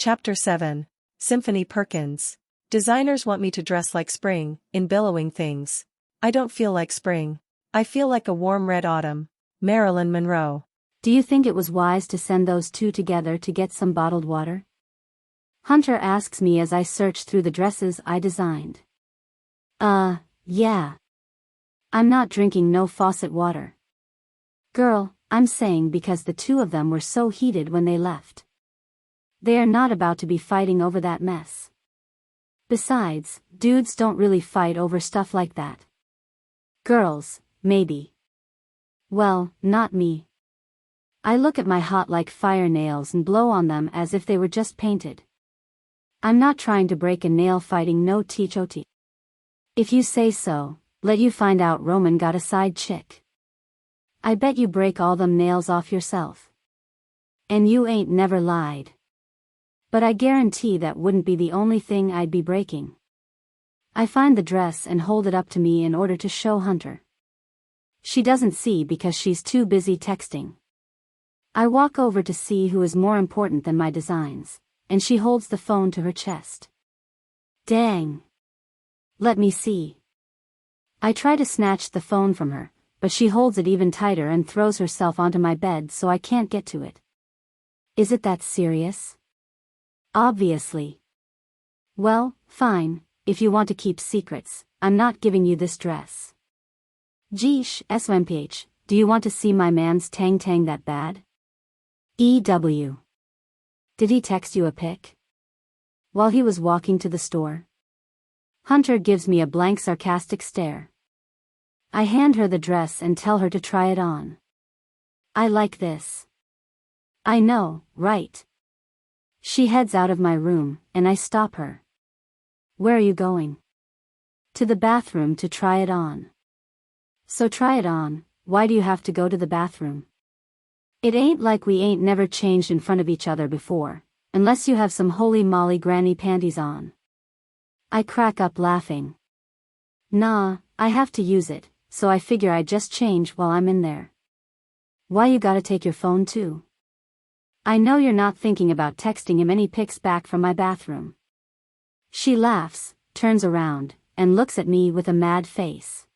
Chapter 7. Symphony Perkins. Designers want me to dress like spring, in billowing things. I don't feel like spring. I feel like a warm red autumn. Marilyn Monroe. Do you think it was wise to send those two together to get some bottled water? Hunter asks me as I search through the dresses I designed. Yeah. I'm not drinking no faucet water. Girl, I'm saying because the two of them were so heated when they left. They are not about to be fighting over that mess. Besides, dudes don't really fight over stuff like that. Girls, maybe. Well, not me. I look at my hot like fire nails and blow on them as if they were just painted. I'm not trying to break a nail fighting no teachoti. If you say so, let you find out Roman got a side chick. I bet you break all them nails off yourself. And you ain't never lied. But I guarantee that wouldn't be the only thing I'd be breaking. I find the dress and hold it up to me in order to show Hunter. She doesn't see because she's too busy texting. I walk over to see who is more important than my designs, and she holds the phone to her chest. Dang. Let me see. I try to snatch the phone from her, but she holds it even tighter and throws herself onto my bed so I can't get to it. Is it that serious? Obviously. Well, fine, if you want to keep secrets, I'm not giving you this dress. Geesh, SMPH, do you want to see my man's tang that bad? EW. Did he text you a pic? While he was walking to the store? Hunter gives me a blank sarcastic stare. I hand her the dress and tell her to try it on. I like this. I know, right? She heads out of my room, and I stop her. Where are you going? To the bathroom to try it on. So try it on, why do you have to go to the bathroom? It ain't like we ain't never changed in front of each other before, unless you have some holy moly granny panties on. I crack up laughing. Nah, I have to use it, so I figure I just change while I'm in there. Why you gotta take your phone too? I know you're not thinking about texting him any pics back from my bathroom. She laughs, turns around, and looks at me with a mad face.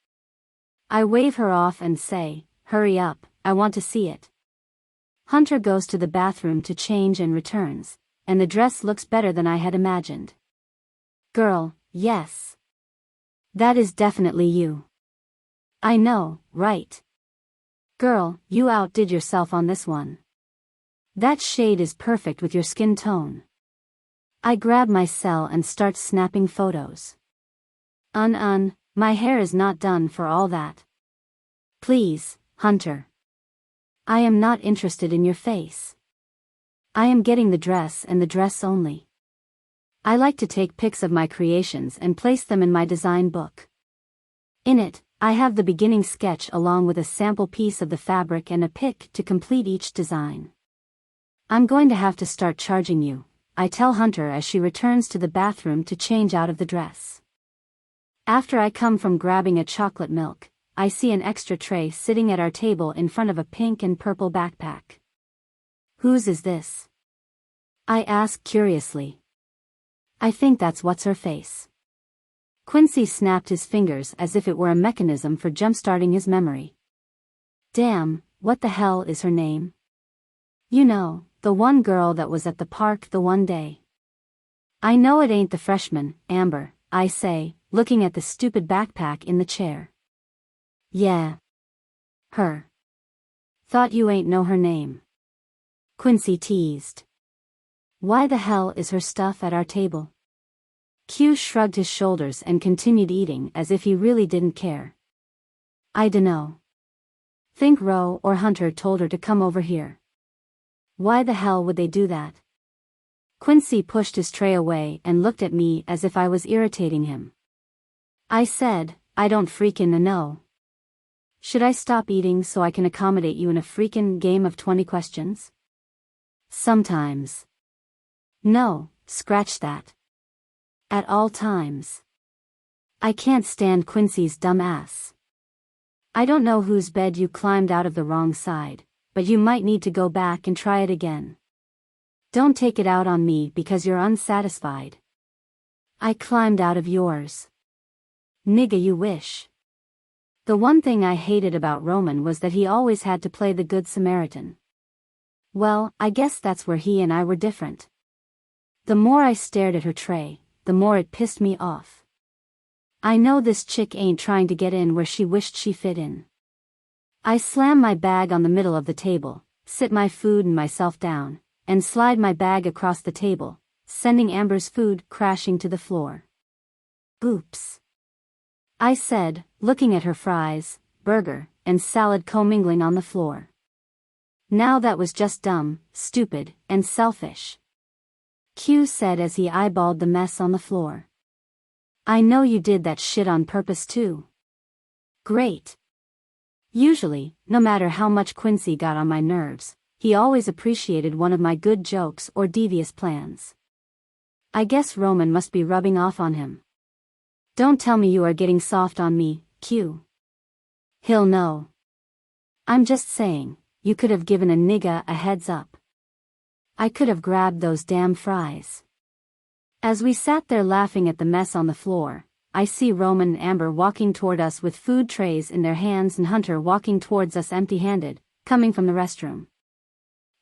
I wave her off and say, hurry up, I want to see it. Hunter goes to the bathroom to change and returns, and the dress looks better than I had imagined. Girl, yes. That is definitely you. I know, right? Girl, you outdid yourself on this one. That shade is perfect with your skin tone. I grab my cell and start snapping photos. My hair is not done for all that. Please, Hunter. I am not interested in your face. I am getting the dress and the dress only. I like to take pics of my creations and place them in my design book. In it, I have the beginning sketch along with a sample piece of the fabric and a pic to complete each design. I'm going to have to start charging you, I tell Hunter as she returns to the bathroom to change out of the dress. After I come from grabbing a chocolate milk, I see an extra tray sitting at our table in front of a pink and purple backpack. Whose is this? I ask curiously. I think that's what's her face. Quincy snapped his fingers as if it were a mechanism for jump-starting his memory. Damn, what the hell is her name? You know, the one girl that was at the park the one day. I know it ain't the freshman, Amber, I say, looking at the stupid backpack in the chair. Yeah. Her. Thought you ain't know her name. Quincy teased. Why the hell is her stuff at our table? Q shrugged his shoulders and continued eating as if he really didn't care. I dunno. Think Roe or Hunter told her to come over here. Why the hell would they do that? Quincy pushed his tray away and looked at me as if I was irritating him. I said, I don't freaking know. Should I stop eating so I can accommodate you in a freaking game of 20 questions? Sometimes. No, scratch that. At all times. I can't stand Quincy's dumb ass. I don't know whose bed you climbed out of the wrong side, but you might need to go back and try it again. Don't take it out on me because you're unsatisfied. I climbed out of yours. Nigga, you wish. The one thing I hated about Roman was that he always had to play the Good Samaritan. Well, I guess that's where he and I were different. The more I stared at her tray, the more it pissed me off. I know this chick ain't trying to get in where she wished she fit in. I slam my bag on the middle of the table, sit my food and myself down, and slide my bag across the table, sending Amber's food crashing to the floor. Oops. I said, looking at her fries, burger, and salad commingling on the floor. Now that was just dumb, stupid, and selfish. Q said as he eyeballed the mess on the floor. I know you did that shit on purpose too. Great. Usually, no matter how much Quincy got on my nerves, he always appreciated one of my good jokes or devious plans. I guess Roman must be rubbing off on him. Don't tell me you are getting soft on me, Q. He'll know. I'm just saying, you could have given a nigga a heads up. I could have grabbed those damn fries. As we sat there laughing at the mess on the floor, I see Roman and Amber walking toward us with food trays in their hands and Hunter walking towards us empty-handed, coming from the restroom.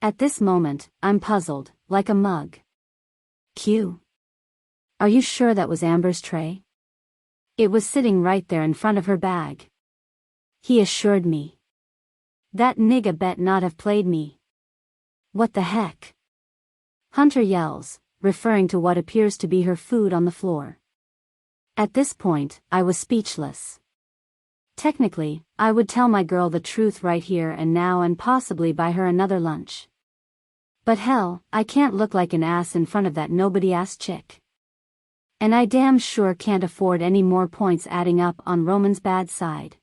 At this moment, I'm puzzled, like a mug. Q. Are you sure that was Amber's tray? It was sitting right there in front of her bag. He assured me. That nigga bet not have played me. What the heck? Hunter yells, referring to what appears to be her food on the floor. At this point, I was speechless. Technically, I would tell my girl the truth right here and now and possibly buy her another lunch. But hell, I can't look like an ass in front of that nobody-ass chick. And I damn sure can't afford any more points adding up on Roman's bad side.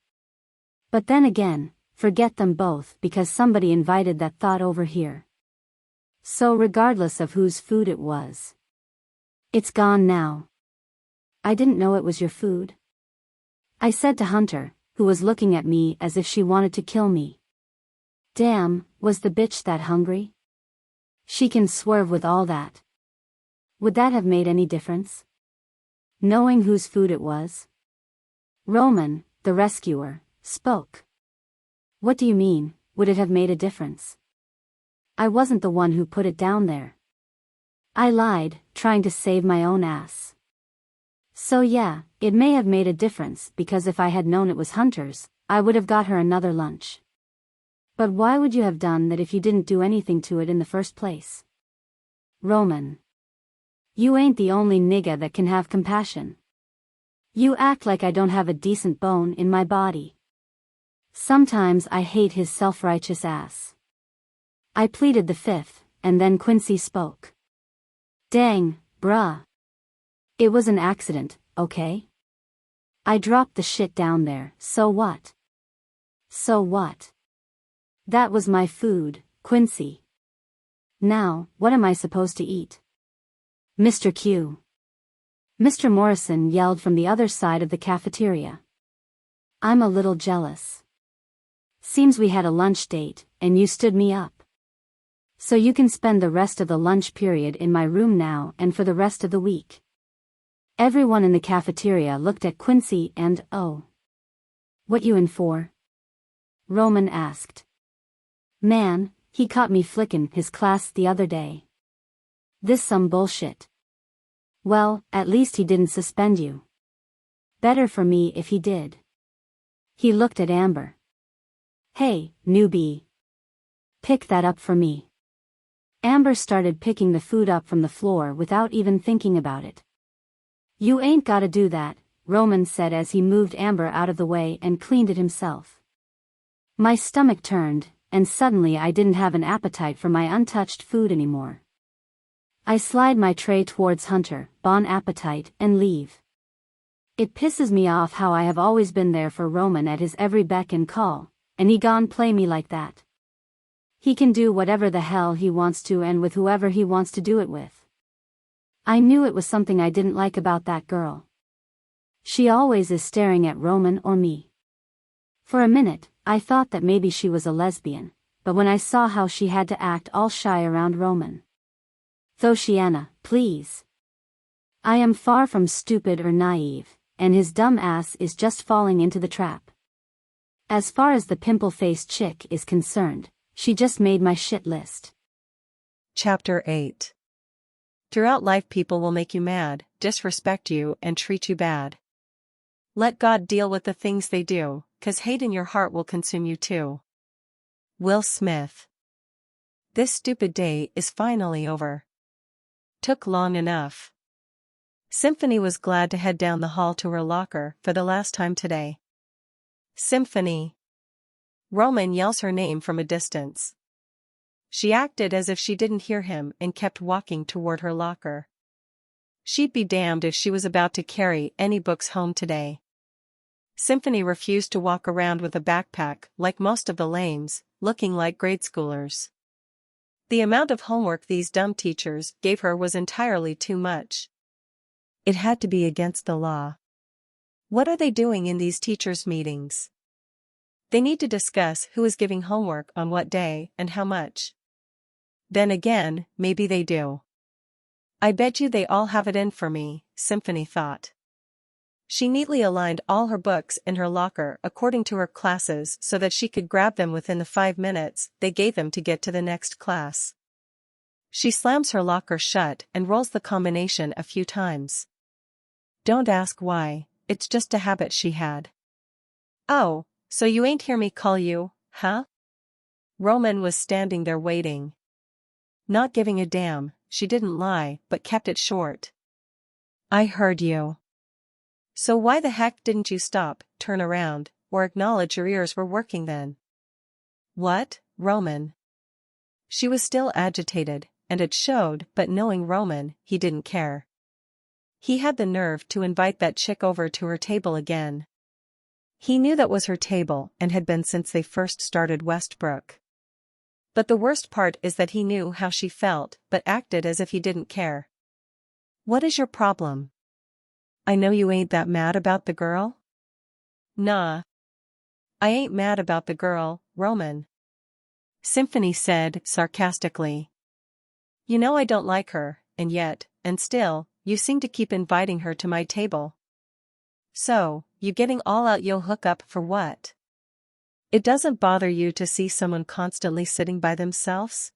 But then again, forget them both because somebody invited that thought over here. So regardless of whose food it was. It's gone now. I didn't know it was your food. I said to Hunter, who was looking at me as if she wanted to kill me. Damn, was the bitch that hungry? She can swerve with all that. Would that have made any difference? Knowing whose food it was? Roman, the rescuer, spoke. What do you mean, would it have made a difference? I wasn't the one who put it down there. I lied, trying to save my own ass. So yeah, it may have made a difference because if I had known it was Hunter's, I would have got her another lunch. But why would you have done that if you didn't do anything to it in the first place? Roman. You ain't the only nigga that can have compassion. You act like I don't have a decent bone in my body. Sometimes I hate his self-righteous ass. I pleaded the fifth, and then Quincy spoke. Dang, bruh. It was an accident, okay? I dropped the shit down there, so what? So what? That was my food, Quincy. Now, what am I supposed to eat? Mr. Q. Mr. Morrison yelled from the other side of the cafeteria. I'm a little jealous. Seems we had a lunch date, and you stood me up. So you can spend the rest of the lunch period in my room now and for the rest of the week. Everyone in the cafeteria looked at Quincy and, oh. What you in for? Roman asked. Man, he caught me flicking his class the other day. This some bullshit. Well, at least he didn't suspend you. Better for me if he did. He looked at Amber. Hey, newbie. Pick that up for me. Amber started picking the food up from the floor without even thinking about it. You ain't gotta do that, Roman said as he moved Amber out of the way and cleaned it himself. My stomach turned, and suddenly I didn't have an appetite for my untouched food anymore. I slide my tray towards Hunter, bon appetite, and leave. It pisses me off how I have always been there for Roman at his every beck and call, and he gone play me like that. He can do whatever the hell he wants to and with whoever he wants to do it with. I knew it was something I didn't like about that girl. She always is staring at Roman or me. For a minute, I thought that maybe she was a lesbian, but when I saw how she had to act all shy around Roman. Thoshiana, please. I am far from stupid or naive, and his dumb ass is just falling into the trap. As far as the pimple-faced chick is concerned, she just made my shit list. Chapter 8. Throughout life people will make you mad, disrespect you and treat you bad. Let God deal with the things they do, 'cause hate in your heart will consume you too. Will Smith. This stupid day is finally over. Took long enough. Symphony was glad to head down the hall to her locker for the last time today. Symphony. Roman yells her name from a distance. She acted as if she didn't hear him and kept walking toward her locker. She'd be damned if she was about to carry any books home today. Symphony refused to walk around with a backpack like most of the lames, looking like grade schoolers. The amount of homework these dumb teachers gave her was entirely too much. It had to be against the law. What are they doing in these teachers' meetings? They need to discuss who is giving homework on what day and how much. Then again, maybe they do. I bet you they all have it in for me, Symphony thought. She neatly aligned all her books in her locker according to her classes so that she could grab them within the 5 minutes they gave them to get to the next class. She slams her locker shut and rolls the combination a few times. Don't ask why, it's just a habit she had. Oh, so you ain't hear me call you, huh? Roman was standing there waiting. Not giving a damn, she didn't lie but kept it short. I heard you. So why the heck didn't you stop, turn around, or acknowledge your ears were working then? What, Roman? She was still agitated, and it showed, but knowing Roman, he didn't care. He had the nerve to invite that chick over to her table again. He knew that was her table and had been since they first started Westbrook. But the worst part is that he knew how she felt but acted as if he didn't care. What is your problem? I know you ain't that mad about the girl? Nah. I ain't mad about the girl, Roman. Symphony said sarcastically. You know I don't like her, and yet, and still, you seem to keep inviting her to my table. So, you getting all out you'll hook up for what? It doesn't bother you to see someone constantly sitting by themselves?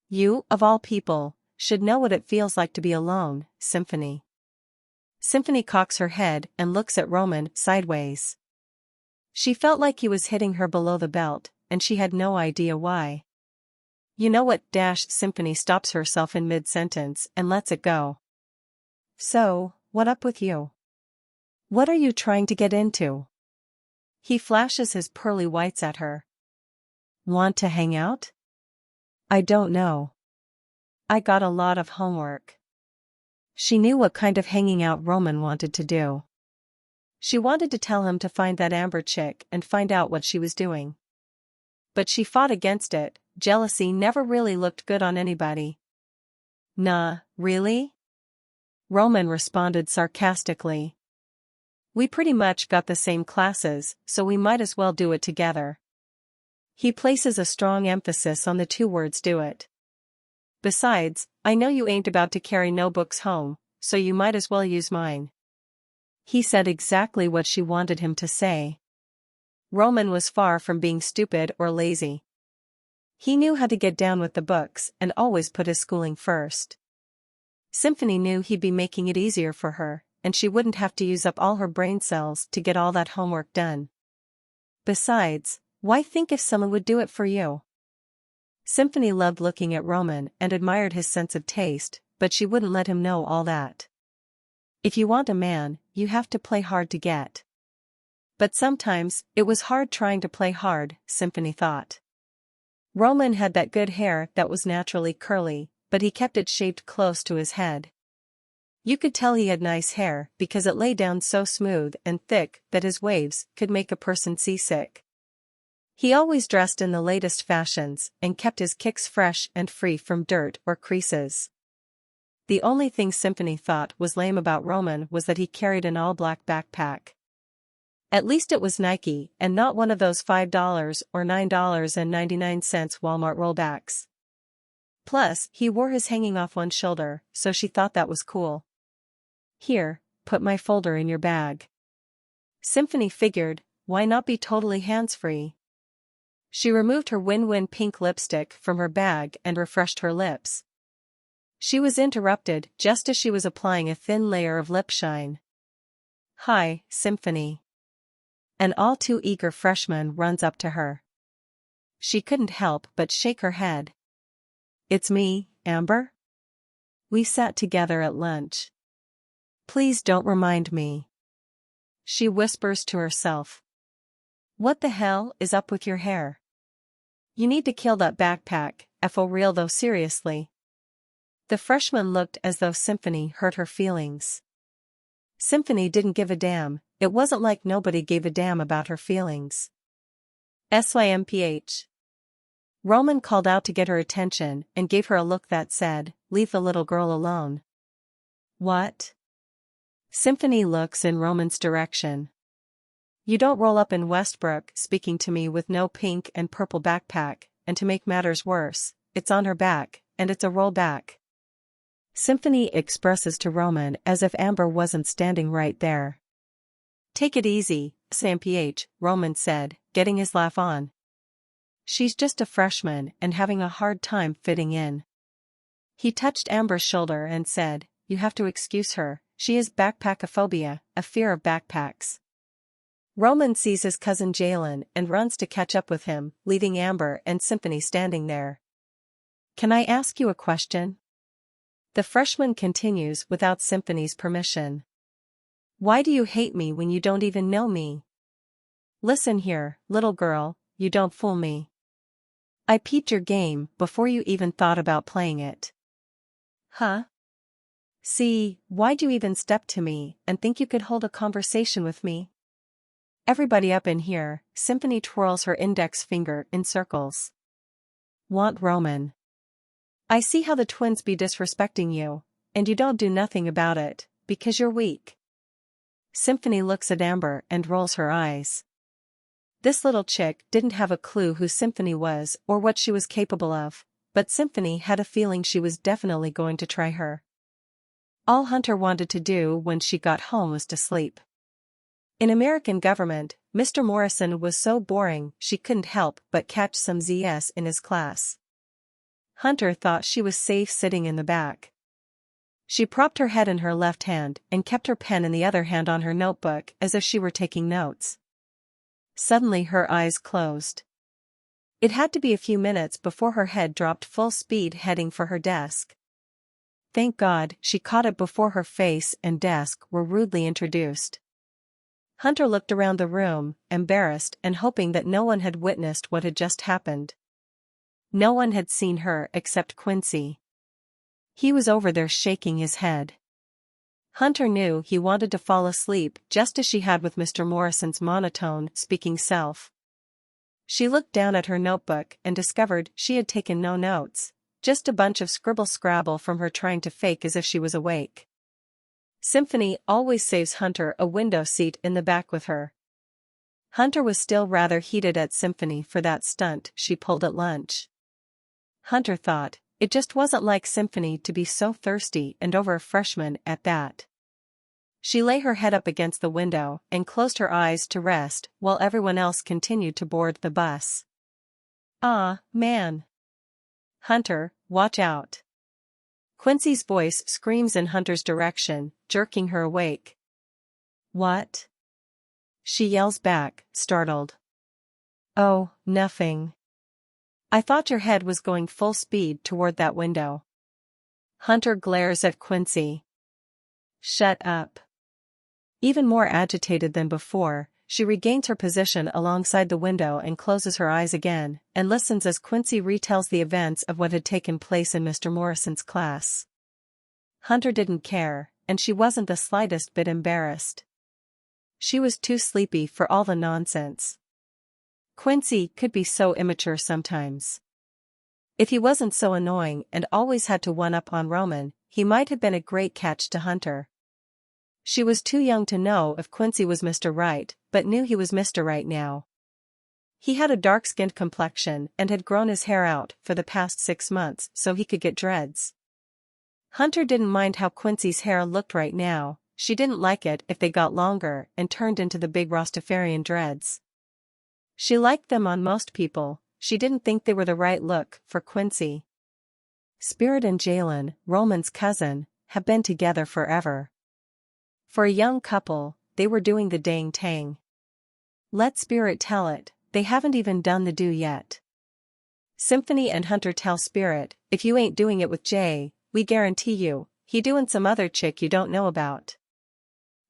You, of all people, should know what it feels like to be alone, Symphony. Symphony cocks her head and looks at Roman sideways. She felt like he was hitting her below the belt, and she had no idea why. You know what? Symphony stops herself in mid-sentence and lets it go. So, what up with you? What are you trying to get into? He flashes his pearly whites at her. Want to hang out? I don't know. I got a lot of homework. She knew what kind of hanging out Roman wanted to do. She wanted to tell him to find that Amber chick and find out what she was doing. But she fought against it. Jealousy never really looked good on anybody. Nah, really? Roman responded sarcastically. We pretty much got the same classes, so we might as well do it together. He places a strong emphasis on the two words do it. Besides, I know you ain't about to carry no books home, so you might as well use mine. He said exactly what she wanted him to say. Roman was far from being stupid or lazy. He knew how to get down with the books and always put his schooling first. Symphony knew he'd be making it easier for her, and she wouldn't have to use up all her brain cells to get all that homework done. Besides, why think if someone would do it for you? Symphony loved looking at Roman and admired his sense of taste, but she wouldn't let him know all that. If you want a man, you have to play hard to get. But sometimes, it was hard trying to play hard, Symphony thought. Roman had that good hair that was naturally curly, but he kept it shaved close to his head. You could tell he had nice hair because it lay down so smooth and thick that his waves could make a person seasick. He always dressed in the latest fashions and kept his kicks fresh and free from dirt or creases. The only thing Symphony thought was lame about Roman was that he carried an all-black backpack. At least it was Nike and not one of those $5 or $9.99 Walmart rollbacks. Plus, he wore his hanging off one shoulder, so she thought that was cool. Here, put my folder in your bag. Symphony figured, why not be totally hands-free? She removed her win-win pink lipstick from her bag and refreshed her lips. She was interrupted just as she was applying a thin layer of lip shine. Hi, Symphony. An all-too-eager freshman runs up to her. She couldn't help but shake her head. It's me, Amber? We sat together at lunch. Please don't remind me. She whispers to herself. What the hell is up with your hair? You need to kill that backpack, for real though, seriously. The freshman looked as though Symphony hurt her feelings. Symphony didn't give a damn, it wasn't like nobody gave a damn about her feelings. SYMPH. Roman called out to get her attention and gave her a look that said, leave the little girl alone. What? Symphony looks in Roman's direction. You don't roll up in Westbrook speaking to me with no pink and purple backpack, and to make matters worse, it's on her back, and it's a rollback. Symphony expresses to Roman as if Amber wasn't standing right there. Take it easy, SYMPH, Roman said, getting his laugh on. She's just a freshman and having a hard time fitting in. He touched Amber's shoulder and said, you have to excuse her, she has backpackophobia, a fear of backpacks. Roman sees his cousin Jalen and runs to catch up with him, leaving Amber and Symphony standing there. Can I ask you a question? The freshman continues without Symphony's permission. Why do you hate me when you don't even know me? Listen here, little girl, you don't fool me. I peeped your game before you even thought about playing it. Huh? See, why'd you even step to me and think you could hold a conversation with me? Everybody up in here, Symphony twirls her index finger in circles. Want Roman. I see how the twins be disrespecting you, and you don't do nothing about it, because you're weak. Symphony looks at Amber and rolls her eyes. This little chick didn't have a clue who Symphony was or what she was capable of, but Symphony had a feeling she was definitely going to try her. All Hunter wanted to do when she got home was to sleep. In American government, Mr. Morrison was so boring she couldn't help but catch some ZS in his class. Hunter thought she was safe sitting in the back. She propped her head in her left hand and kept her pen in the other hand on her notebook as if she were taking notes. Suddenly her eyes closed. It had to be a few minutes before her head dropped full speed heading for her desk. Thank God she caught it before her face and desk were rudely introduced. Hunter looked around the room, embarrassed and hoping that no one had witnessed what had just happened. No one had seen her except Quincy. He was over there shaking his head. Hunter knew he wanted to fall asleep just as she had with Mr. Morrison's monotone speaking self. She looked down at her notebook and discovered she had taken no notes, just a bunch of scribble-scrabble from her trying to fake as if she was awake. Symphony always saves Hunter a window seat in the back with her. Hunter was still rather heated at Symphony for that stunt she pulled at lunch. Hunter thought, it just wasn't like Symphony to be so thirsty and over a freshman at that. She lay her head up against the window and closed her eyes to rest while everyone else continued to board the bus. Ah, man. Hunter, watch out. Quincy's voice screams in Hunter's direction, jerking her awake. What? She yells back, startled. Oh, nothing. I thought your head was going full speed toward that window. Hunter glares at Quincy. Shut up. Even more agitated than before, she regains her position alongside the window and closes her eyes again, and listens as Quincy retells the events of what had taken place in Mr. Morrison's class. Hunter didn't care, and she wasn't the slightest bit embarrassed. She was too sleepy for all the nonsense. Quincy could be so immature sometimes. If he wasn't so annoying and always had to one-up on Roman, he might have been a great catch to Hunter. She was too young to know if Quincy was Mr. Right, but knew he was Mr. Right now. He had a dark-skinned complexion and had grown his hair out for the past 6 months so he could get dreads. Hunter didn't mind how Quincy's hair looked right now, she didn't like it if they got longer and turned into the big Rastafarian dreads. She liked them on most people, she didn't think they were the right look for Quincy. Spirit and Jalen, Roman's cousin, have been together forever. For a young couple, they were doing the dang tang. Let Spirit tell it, they haven't even done the do yet. Symphony and Hunter tell Spirit, if you ain't doing it with Jay, we guarantee you, he doing some other chick you don't know about.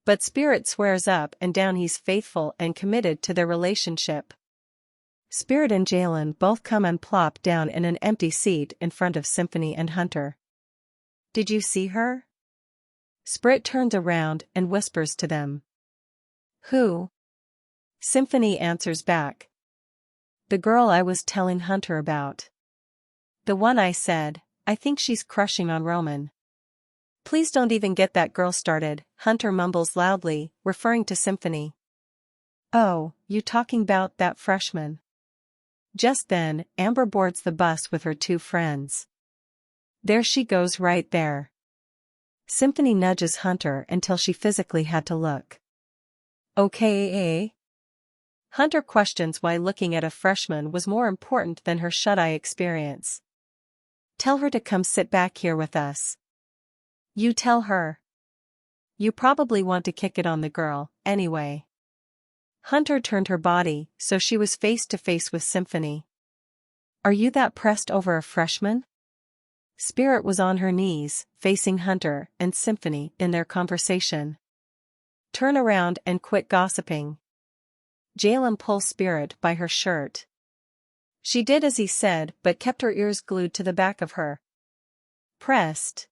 But Spirit swears up and down he's faithful and committed to their relationship. Spirit and Jalen both come and plop down in an empty seat in front of Symphony and Hunter. Did you see her? Spirit turns around and whispers to them. Who? Symphony answers back. The girl I was telling Hunter about. The one I said, I think she's crushing on Roman. Please don't even get that girl started, Hunter mumbles loudly, referring to Symphony. Oh, you talking about that freshman? Just then, Amber boards the bus with her 2 friends. There she goes right there. Symphony nudges Hunter until she physically had to look. Okay, eh? Hunter questions why looking at a freshman was more important than her shut-eye experience. Tell her to come sit back here with us. You tell her. You probably want to kick it on the girl, anyway. Hunter turned her body so she was face to face with Symphony. Are you that pressed over a freshman? Spirit was on her knees, facing Hunter and Symphony in their conversation. Turn around and quit gossiping. Jalen pulls Spirit by her shirt. She did as he said but kept her ears glued to the back of her. Pressed.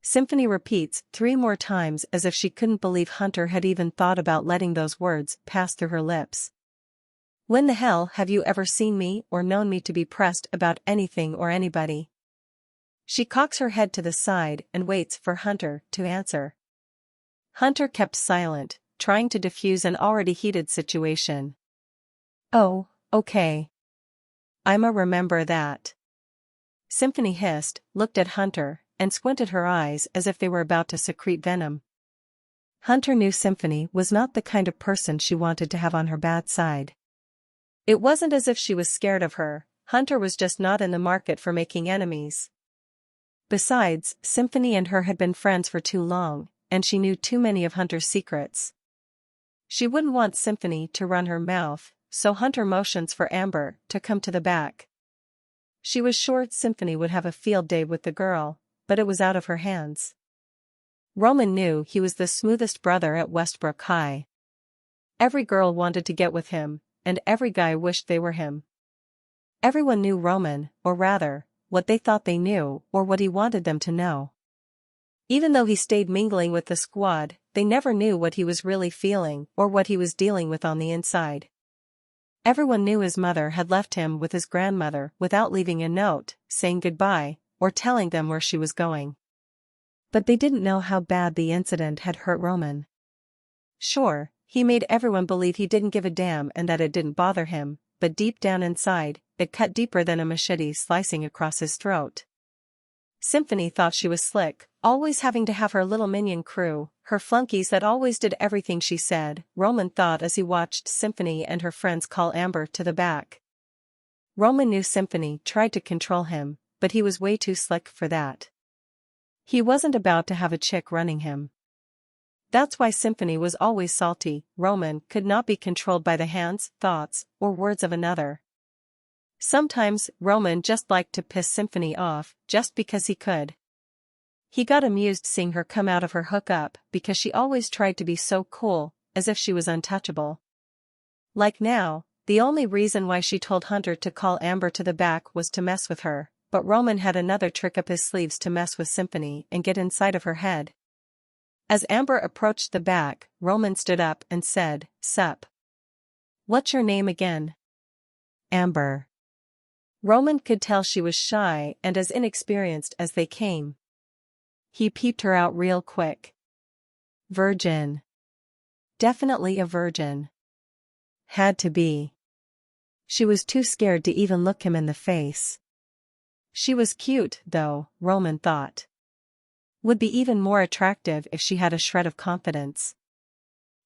Symphony repeats 3 more times as if she couldn't believe Hunter had even thought about letting those words pass through her lips. When the hell have you ever seen me or known me to be pressed about anything or anybody? She cocks her head to the side and waits for Hunter to answer. Hunter kept silent, trying to diffuse an already heated situation. Oh, okay. I'ma remember that. Symphony hissed, looked at Hunter, and squinted her eyes as if they were about to secrete venom. Hunter knew Symphony was not the kind of person she wanted to have on her bad side. It wasn't as if she was scared of her, Hunter was just not in the market for making enemies. Besides, Symphony and her had been friends for too long, and she knew too many of Hunter's secrets. She wouldn't want Symphony to run her mouth, so Hunter motions for Amber to come to the back. She was sure Symphony would have a field day with the girl, but it was out of her hands. Roman knew he was the smoothest brother at Westbrook High. Every girl wanted to get with him, and every guy wished they were him. Everyone knew Roman, or rather, what they thought they knew or what he wanted them to know. Even though he stayed mingling with the squad, they never knew what he was really feeling or what he was dealing with on the inside. Everyone knew his mother had left him with his grandmother without leaving a note, saying goodbye, or telling them where she was going. But they didn't know how bad the incident had hurt Roman. Sure, he made everyone believe he didn't give a damn and that it didn't bother him, but deep down inside, it cut deeper than a machete slicing across his throat. Symphony thought she was slick, always having to have her little minion crew, her flunkies that always did everything she said, Roman thought as he watched Symphony and her friends call Amber to the back. Roman knew Symphony tried to control him, but he was way too slick for that. He wasn't about to have a chick running him. That's why Symphony was always salty. Roman could not be controlled by the hands, thoughts, or words of another. Sometimes, Roman just liked to piss Symphony off, just because he could. He got amused seeing her come out of her hookup because she always tried to be so cool, as if she was untouchable. Like now, the only reason why she told Hunter to call Amber to the back was to mess with her, but Roman had another trick up his sleeves to mess with Symphony and get inside of her head. As Amber approached the back, Roman stood up and said, "Sup. What's your name again?" Amber. Roman could tell she was shy and as inexperienced as they came. He peeped her out real quick. Virgin. Definitely a virgin. Had to be. She was too scared to even look him in the face. She was cute, though, Roman thought. Would be even more attractive if she had a shred of confidence.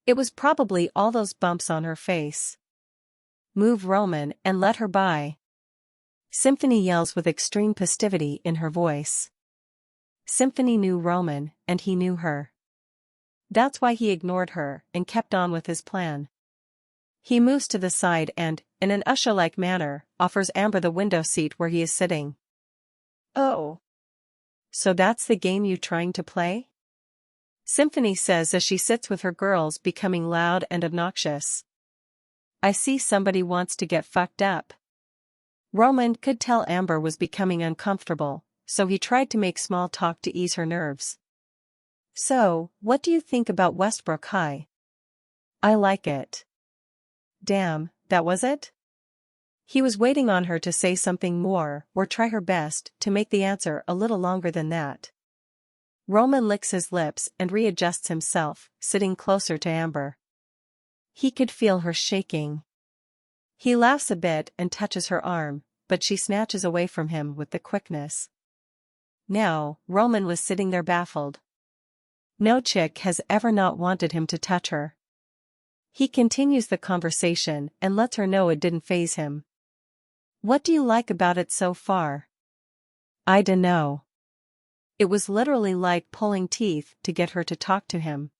It was probably all those bumps on her face. Move, Roman, and let her by. Symphony yells with extreme positivity in her voice. Symphony knew Roman, and he knew her. That's why he ignored her and kept on with his plan. He moves to the side and, in an usher-like manner, offers Amber the window seat where he is sitting. Oh. So that's the game you trying to play? Symphony says as she sits with her girls, becoming loud and obnoxious. I see somebody wants to get fucked up. Roman could tell Amber was becoming uncomfortable, so he tried to make small talk to ease her nerves. So, what do you think about Westbrook High? I like it. Damn, that was it? He was waiting on her to say something more or try her best to make the answer a little longer than that. Roman licks his lips and readjusts himself, sitting closer to Amber. He could feel her shaking. He laughs a bit and touches her arm, but she snatches away from him with the quickness. Now, Roman was sitting there baffled. No chick has ever not wanted him to touch her. He continues the conversation and lets her know it didn't faze him. What do you like about it so far? I dunno. It was literally like pulling teeth to get her to talk to him.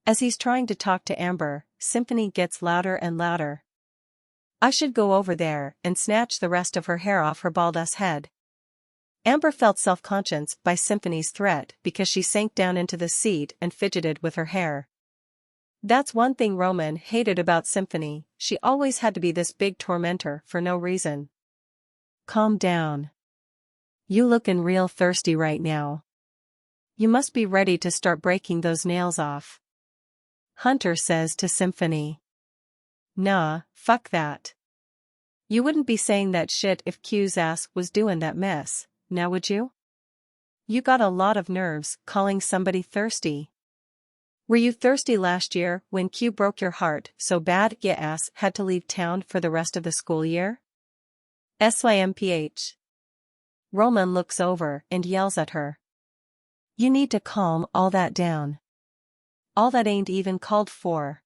As he's trying to talk to Amber, Symphony gets louder and louder. I should go over there and snatch the rest of her hair off her bald-ass head. Amber felt self-conscious by Symphony's threat because she sank down into the seat and fidgeted with her hair. That's one thing Roman hated about Symphony, she always had to be this big tormentor for no reason. Calm down. You lookin' real thirsty right now. You must be ready to start breaking those nails off. Hunter says to Symphony. Nah, fuck that. You wouldn't be saying that shit if Q's ass was doing that mess, now would you? You got a lot of nerves calling somebody thirsty. Were you thirsty last year when Q broke your heart so bad ya ass had to leave town for the rest of the school year? SYMPH. Roman looks over and yells at her. You need to calm all that down. All that ain't even called for.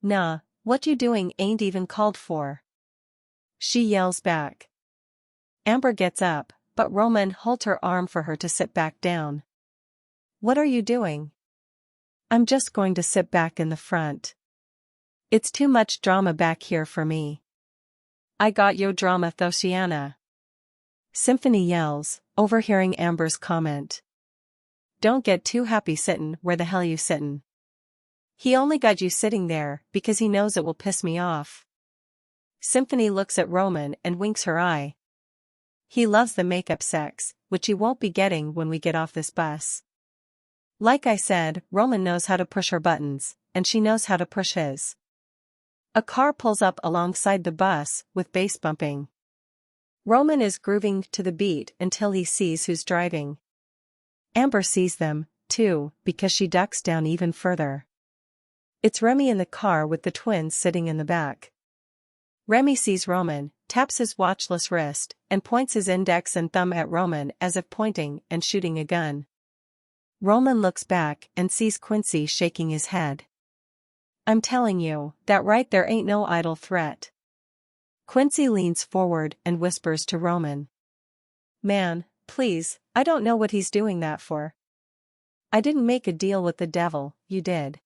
Nah, what you doing ain't even called for. She yells back. Amber gets up, but Roman holds her arm for her to sit back down. What are you doing? I'm just going to sit back in the front. It's too much drama back here for me. I got yo drama Thosiana. Symphony yells, overhearing Amber's comment. Don't get too happy sittin' where the hell you sittin'. He only got you sitting there because he knows it will piss me off. Symphony looks at Roman and winks her eye. He loves the makeup sex, which he won't be getting when we get off this bus. Like I said, Roman knows how to push her buttons, and she knows how to push his. A car pulls up alongside the bus, with bass bumping. Roman is grooving to the beat until he sees who's driving. Amber sees them, too, because she ducks down even further. It's Remy in the car with the twins sitting in the back. Remy sees Roman, taps his watchless wrist, and points his index and thumb at Roman as if pointing and shooting a gun. Roman looks back and sees Quincy shaking his head. I'm telling you, that right there ain't no idle threat. Quincy leans forward and whispers to Roman. Man, please, I don't know what he's doing that for. I didn't make a deal with the devil, you did.